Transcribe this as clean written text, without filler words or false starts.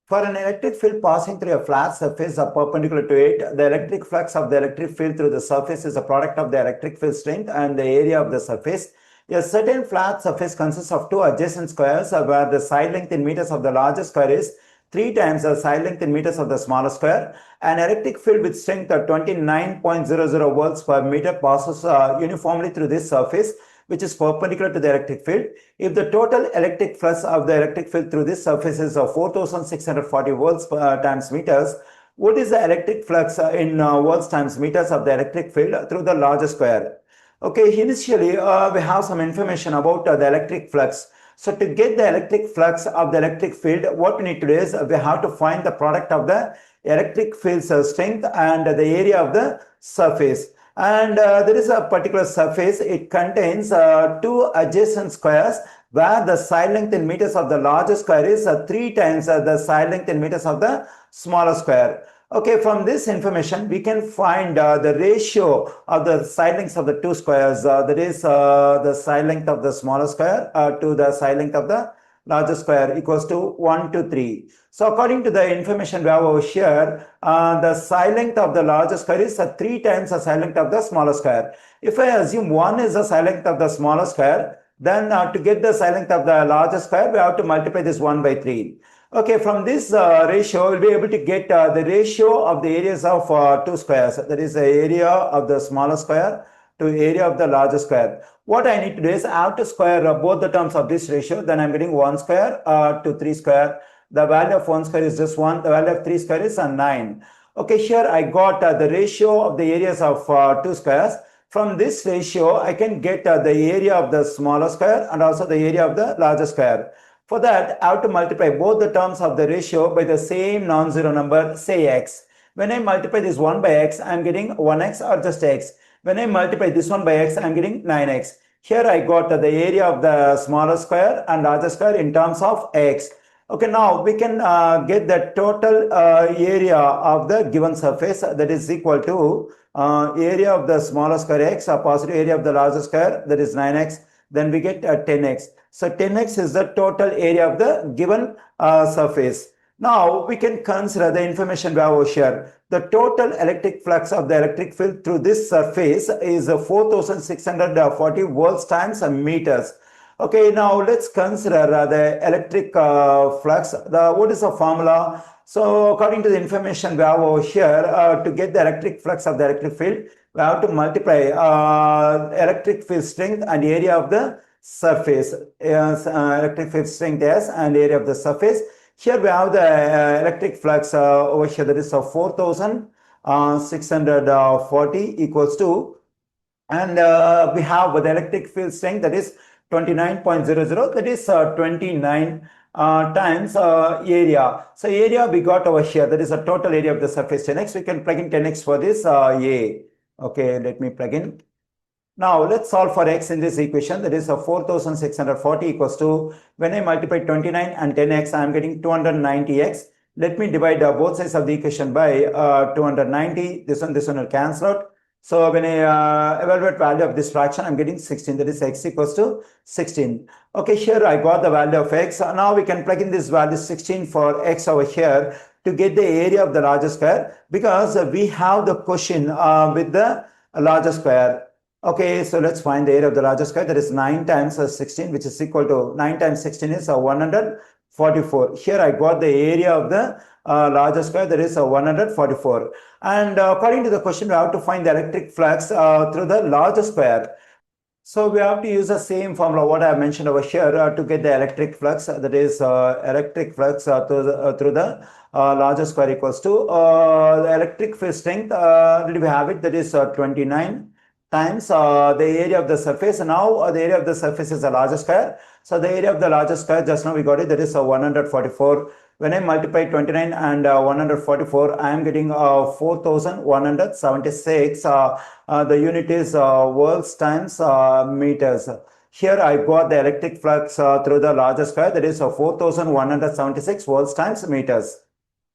For an electric field passing through a flat surface perpendicular to it, the electric flux of the electric field through the surface is a product of the electric field strength and the area of the surface. A certain flat surface consists of two adjacent squares where the side length in meters of the larger square is 3 times the side length in meters of the smaller square. An electric field with strength of 29.00 volts per meter passes uniformly through this surface, which is perpendicular to the electric field. If the total electric flux of the electric field through this surface is 4640 volts times meters, what is the electric flux in volts times meters of the electric field through the larger square? Okay, initially we have some information about the electric flux. So to get the electric flux of the electric field, what we need to do is we have to find the product of the electric field's strength and the area of the surface. And there is a particular surface. It contains two adjacent squares where the side length in meters of the larger square is 3 times the side length in meters of the smaller square. Okay, from this information, we can find the ratio of the side lengths of the two squares. That is the side length of the smaller square to the side length of the larger square equals to 1 to 3. So according to the information we have over here, the side length of the larger square is 3 times the side length of the smaller square. If I assume 1 is the side length of the smaller square, then to get the side length of the larger square, we have to multiply this 1 by 3. Okay, from this ratio, we'll be able to get the ratio of the areas of two squares. That is the area of the smaller square to area of the larger square. What I need to do is I have to square both the terms of this ratio. Then I'm getting 1 square to 3 square. The value of 1 square is just 1. The value of 3 square is 9. Okay, here I got the ratio of the areas of two squares. From this ratio, I can get the area of the smaller square and also the area of the larger square. For that, I have to multiply both the terms of the ratio by the same non-zero number, say x. When I multiply this 1 by x, I am getting 1x or just x. When I multiply this one by x, I am getting 9x. Here I got the area of the smaller square and larger square in terms of x. Okay, now we can get the total area of the given surface, that is equal to area of the smaller square x, positive area of the larger square, that is 9x. Then we get 10x. So 10x is the total area of the given surface. Now we can consider the information we have over here. The total electric flux of the electric field through this surface is 4640 volts times meters. Okay, now let's consider the electric flux. What is the formula? So according to the information we have over here, to get the electric flux of the electric field, we have to multiply electric field strength and area of the surface. Electric field strength S and area of the surface. Here we have the electric flux over here, that is 4640 equals to, and we have the electric field strength, that is 29.00, that is 29 times area. So area we got over here, that is a total area of the surface 10x. We can plug in 10x for this A. Okay, let me plug in. Now let's solve for x in this equation, that is 4640 equals to, when I multiply 29 and 10x, I am getting 290x. Let me divide both sides of the equation by 290. This one will cancel out. So when I evaluate value of this fraction, I'm getting 16, that is x equals to 16. Okay, here I got the value of x. Now we can plug in this value 16 for x over here to get the area of the larger square, because we have the question with the larger square. Okay, so let's find the area of the larger square, that is 9 times 16, which is equal to 9 times 16 is 144. Here I got the area of the larger square, that is 144. And according to the question, we have to find the electric flux through the larger square. So we have to use the same formula what I have mentioned over here to get the electric flux, that is electric flux through the larger square equals to the electric field strength. Did we have it? That is 29 times the area of the surface. Now the area of the surface is a larger square. So the area of the larger square, just now we got it, that is 144. When I multiply 29 and 144, I am getting 4176. The unit is volts times meters. Here I got the electric flux through the larger square, that is 4176 volts times meters.